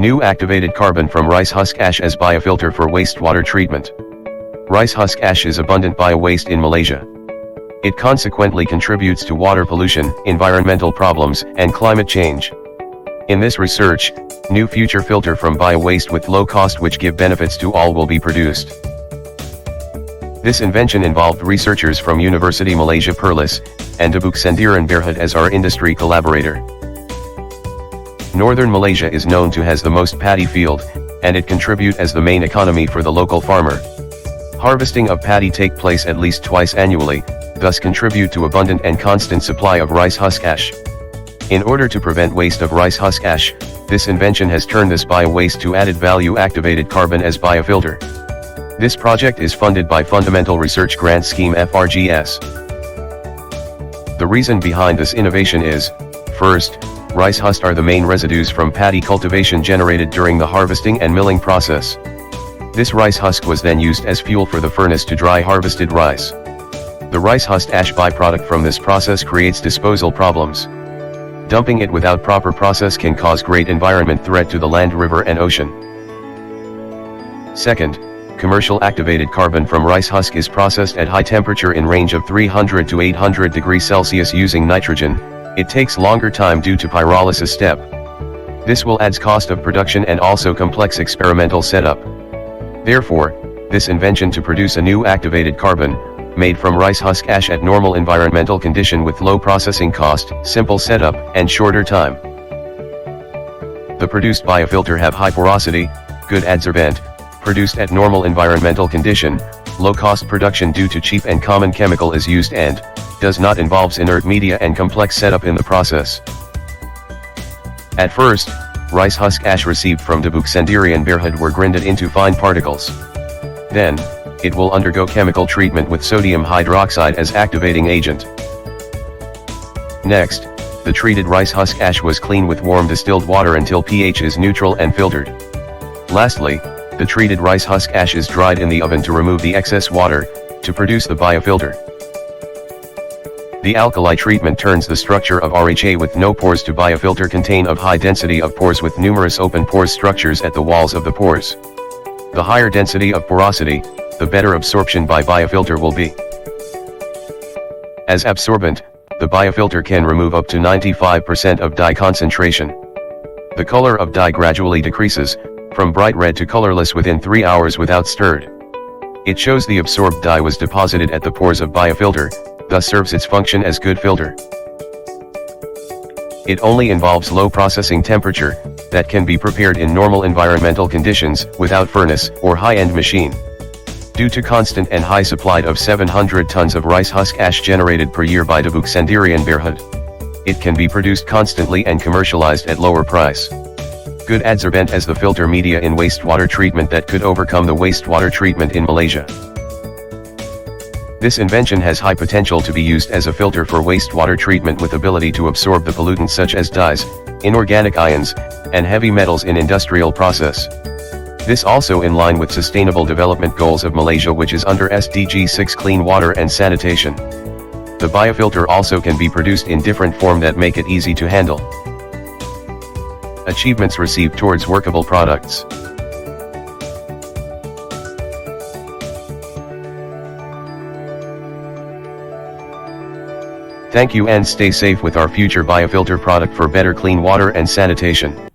New activated carbon from rice husk ash as biofilter for wastewater treatment. Rice husk ash is abundant bio-waste in Malaysia. It consequently contributes to water pollution, environmental problems, and climate change. In this research, new future filter from bio-waste with low cost which give benefits to all will be produced. This invention involved researchers from University Malaysia Perlis, and Debuk Sendirian Berhad as our industry collaborator. Northern Malaysia is known to has the most paddy field, and it contribute as the main economy for the local farmer. Harvesting of paddy take place at least twice annually, thus contribute to abundant and constant supply of rice husk ash. In order to prevent waste of rice husk ash, this invention has turned this bio-waste to added value activated carbon as biofilter. This project is funded by Fundamental Research Grant Scheme FRGS. The reason behind this innovation is, first, rice husks are the main residues from paddy cultivation generated during the harvesting and milling process. This rice husk was then used as fuel for the furnace to dry harvested rice. The rice husk ash byproduct from this process creates disposal problems. Dumping it without proper process can cause great environment threat to the land, river and ocean. Second, commercial activated carbon from rice husk is processed at high temperature in range of 300 to 800 degrees Celsius using nitrogen. It takes longer time due to pyrolysis step. This will adds cost of production and also complex experimental setup. Therefore, this invention to produce a new activated carbon, made from rice husk ash at normal environmental condition with low processing cost, simple setup, and shorter time. The produced biofilter have high porosity, good adsorbent, produced at normal environmental condition, low cost production due to cheap and common chemical is used and, does not involves inert media and complex setup in the process. At first, rice husk ash received from Debuk Sendirian Berhad were grinded into fine particles. Then, it will undergo chemical treatment with sodium hydroxide as activating agent. Next, the treated rice husk ash was cleaned with warm distilled water until pH is neutral and filtered. Lastly, the treated rice husk ash is dried in the oven to remove the excess water, to produce the biofilter. The alkali treatment turns the structure of RHA with no pores to biofilter contain of high density of pores with numerous open pores structures at the walls of the pores. The higher density of porosity, the better absorption by biofilter will be. As absorbent, the biofilter can remove up to 95% of dye concentration. The color of dye gradually decreases, from bright red to colorless within 3 hours without stirred. It shows the absorbed dye was deposited at the pores of biofilter, thus serves its function as good filter. It only involves low processing temperature, that can be prepared in normal environmental conditions, without furnace or high-end machine. Due to constant and high supply of 700 tons of rice husk ash generated per year by Debuk Sendirian Berhad, it can be produced constantly and commercialized at lower price. Good adsorbent as the filter media in wastewater treatment that could overcome the wastewater treatment in Malaysia. This invention has high potential to be used as a filter for wastewater treatment with ability to absorb the pollutants such as dyes, inorganic ions, and heavy metals in industrial process. This also in line with Sustainable Development Goals of Malaysia which is under SDG 6 Clean Water and Sanitation. The biofilter also can be produced in different form that make it easy to handle. Achievements received towards workable products. Thank you and stay safe with our future biofilter product for better clean water and sanitation.